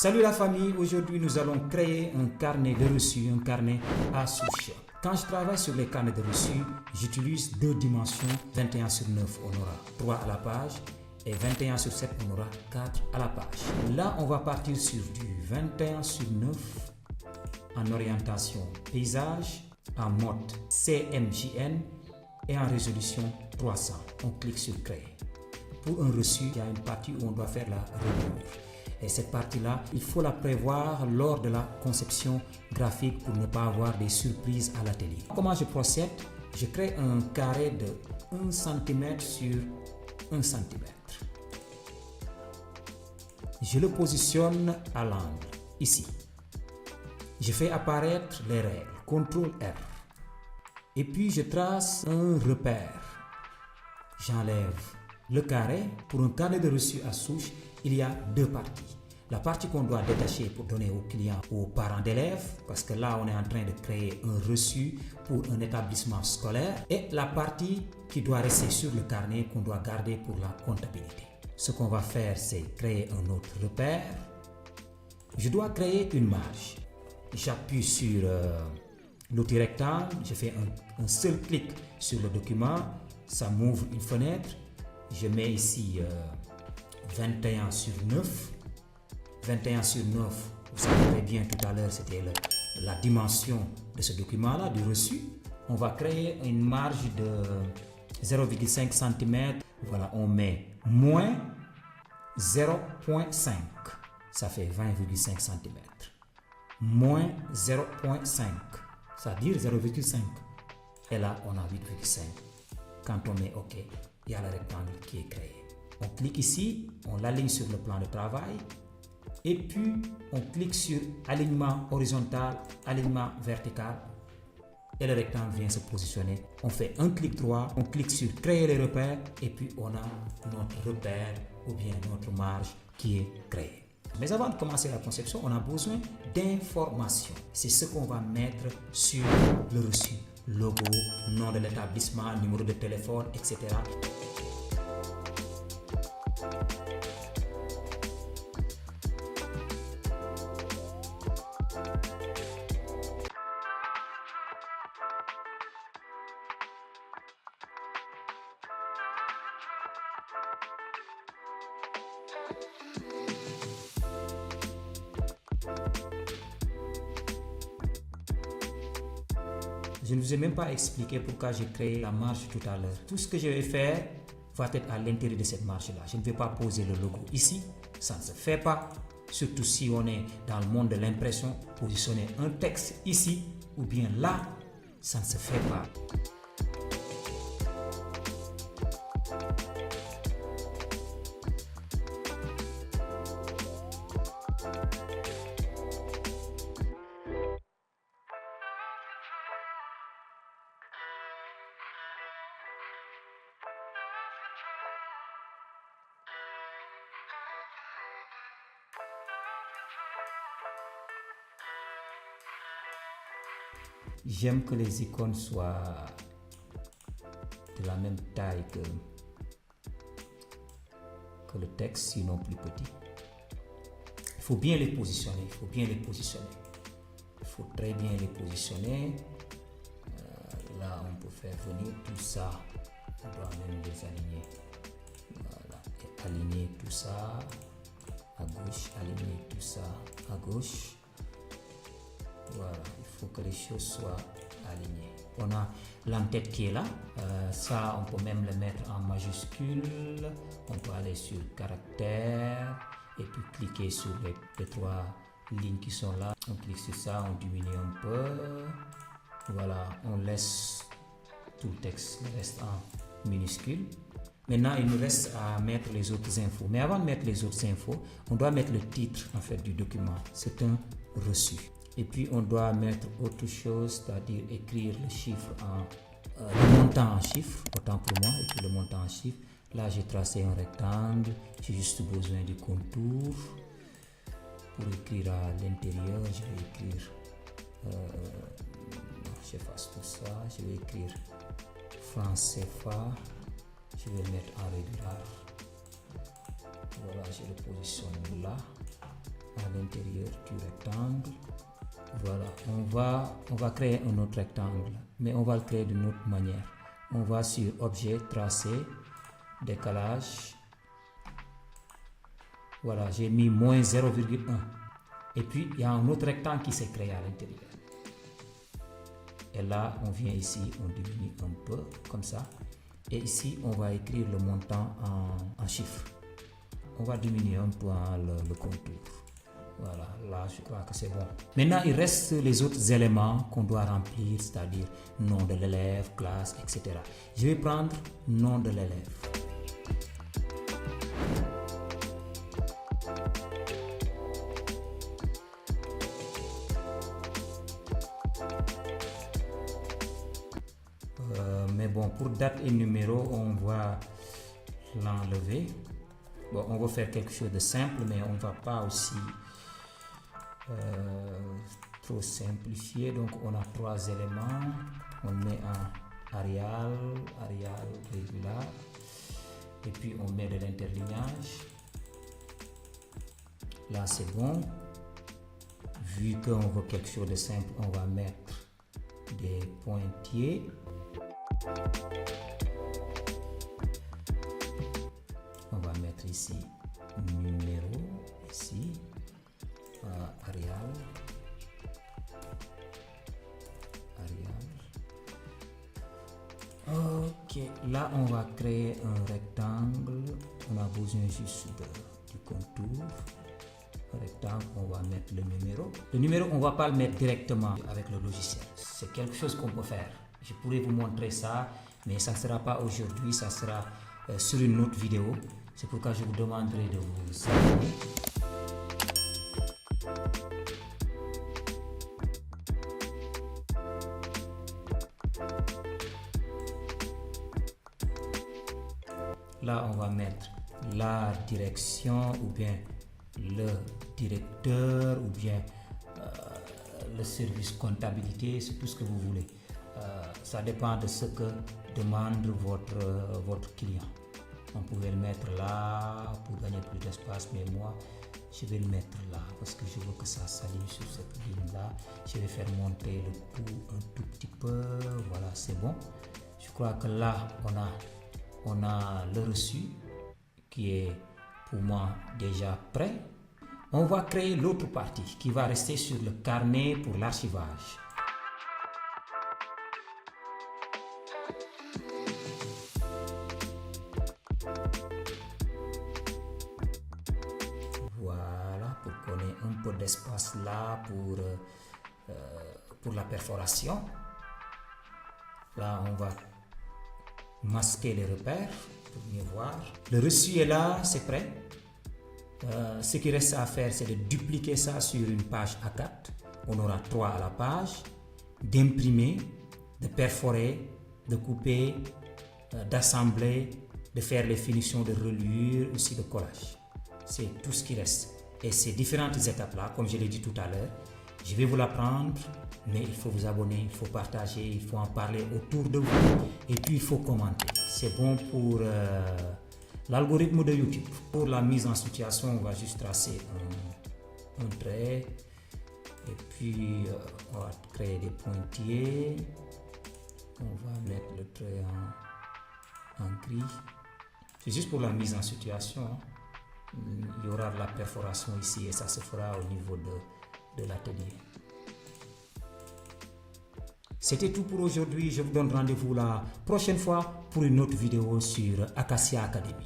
Salut la famille, aujourd'hui nous allons créer un carnet de reçus, un carnet à souche. Quand je travaille sur les carnets de reçus, j'utilise deux dimensions, 21 sur 9 on aura 3 à la page et 21 sur 7 on aura 4 à la page. Là on va partir sur du 21 sur 9 en orientation paysage, en mode CMJN et en résolution 300. On clique sur créer. Pour un reçu, il y a une partie où on doit faire la reliure. Et cette partie-là, il faut la prévoir lors de la conception graphique pour ne pas avoir des surprises à l'atelier. Comment je procède? Je crée un carré de 1 cm sur 1 cm. Je le positionne à l'angle, ici. Je fais apparaître les règles, CTRL-R. Et puis je trace un repère. J'enlève le carré. Pour un carnet de reçu à souche, il y a deux parties. La partie qu'on doit détacher pour donner aux clients, aux parents d'élèves, parce que là on est en train de créer un reçu pour un établissement scolaire, et la partie qui doit rester sur le carnet qu'on doit garder pour la comptabilité. Ce qu'on va faire, c'est créer un autre repère. Je dois créer une marge. J'appuie sur l'outil rectangle, je fais un seul clic sur le document, ça m'ouvre une fenêtre. Je mets ici 21 sur 9. 21 sur 9, vous savez bien tout à l'heure, c'était la dimension de ce document-là, du reçu. On va créer une marge de 0,5 cm. Voilà, on met moins 0,5. Ça fait 20,5 cm. Moins 0,5, c'est-à-dire 0,5. Et là, on a 8,5. Quand on met OK, il y a le rectangle qui est créé. On clique ici, on l'aligne sur le plan de travail et puis on clique sur alignement horizontal, alignement vertical et le rectangle vient se positionner. On fait un clic droit, on clique sur créer les repères et puis on a notre repère ou bien notre marge qui est créée. Mais avant de commencer la conception, on a besoin d'informations. C'est ce qu'on va mettre sur le reçu. Logo, nom de l'établissement, numéro de téléphone, etc. Je ne vous ai même pas expliqué pourquoi j'ai créé la marge tout à l'heure. Tout ce que je vais faire va être à l'intérieur de cette marge-là. Je ne vais pas poser le logo ici. Ça ne se fait pas. Surtout si on est dans le monde de l'impression. Positionner un texte ici ou bien là, ça ne se fait pas. J'aime que les icônes soient de la même taille que le texte, sinon plus petit. Il faut bien les positionner, il faut très bien les positionner. Là, on peut faire venir tout ça, on doit même les aligner. Voilà, et aligner tout ça à gauche, aligner tout ça à gauche. Voilà, il faut que les choses soient alignées. On a l'entête qui est là. Ça, on peut même le mettre en majuscule. On peut aller sur caractère et puis cliquer sur les trois lignes qui sont là. On clique sur ça, on diminue un peu. Voilà, on laisse tout le texte reste en minuscule. Maintenant, il nous reste à mettre les autres infos. Mais avant de mettre les autres infos, on doit mettre le titre en fait du document. C'est un reçu. Et puis on doit mettre autre chose, c'est-à-dire écrire le chiffre le montant en chiffres, autant pour moi, et puis le montant en chiffres. Là j'ai tracé un rectangle, j'ai juste besoin du contour. Pour écrire à l'intérieur, je vais écrire, j'efface tout ça, je vais écrire francs CFA, je vais le mettre en régular. Voilà, je le positionne là. À l'intérieur du rectangle. Voilà, on va créer un autre rectangle, mais on va le créer d'une autre manière. On va sur objet, tracé, décalage. Voilà, j'ai mis moins 0,1. Et puis, il y a un autre rectangle qui s'est créé à l'intérieur. Et là, on vient ici, on diminue un peu, comme ça. Et ici, on va écrire le montant en chiffres. On va diminuer un peu le contour. Voilà, là, je crois que c'est bon. Maintenant, il reste les autres éléments qu'on doit remplir, c'est-à-dire nom de l'élève, classe, etc. Je vais prendre nom de l'élève. Mais bon, pour date et numéro, on va l'enlever. Bon, on va faire quelque chose de simple, mais on ne va pas aussi trop simplifier. Donc, on a 3 éléments. On met un Arial régular. Et puis, on met de l'interlignage. Là, c'est bon. Vu qu'on veut quelque chose de simple, on va mettre des pointillés. On va mettre ici numéro, ici Arial. Ok, là on va créer un rectangle. On a besoin juste du contour. Rectangle, on va mettre le numéro. Le numéro, on ne va pas le mettre directement avec le logiciel. C'est quelque chose qu'on peut faire. Je pourrais vous montrer ça, mais ça ne sera pas aujourd'hui, ça sera sur une autre vidéo. C'est pourquoi je vous demanderai de vous abonner. Là, on va mettre la direction ou bien le directeur ou bien le service comptabilité, c'est tout ce que vous voulez. Ça dépend de ce que demande votre client. On pouvait le mettre là pour gagner plus d'espace, mais moi je vais le mettre là parce que je veux que ça s'aligne sur cette ligne là. Je vais faire monter le tout un tout petit peu. Voilà, c'est bon. Je crois que là on a le reçu qui est pour moi déjà prêt. On va créer l'autre partie qui va rester sur le carnet pour l'archivage. Voilà, pour qu'on ait un peu d'espace là pour la perforation. Là, on va masquer les repères pour mieux voir. Le reçu est là, c'est prêt. Ce qui reste à faire, c'est de dupliquer ça sur une page A4. On aura 3 à la page. D'imprimer, de perforer, de couper, d'assembler, de faire les finitions de reliure, aussi de collage. C'est tout ce qui reste. Et ces différentes étapes-là, comme je l'ai dit tout à l'heure, je vais vous l'apprendre, mais il faut vous abonner, il faut partager, il faut en parler autour de vous. Et puis, il faut commenter. C'est bon pour l'algorithme de YouTube. Pour la mise en situation, on va juste tracer un trait. Et puis, on va créer des pointillés. On va mettre le trait en gris. C'est juste pour la mise en situation. Il y aura de la perforation ici et ça se fera au niveau de l'atelier. C'était tout pour aujourd'hui. Je vous donne rendez-vous la prochaine fois pour une autre vidéo sur Acacia Academy.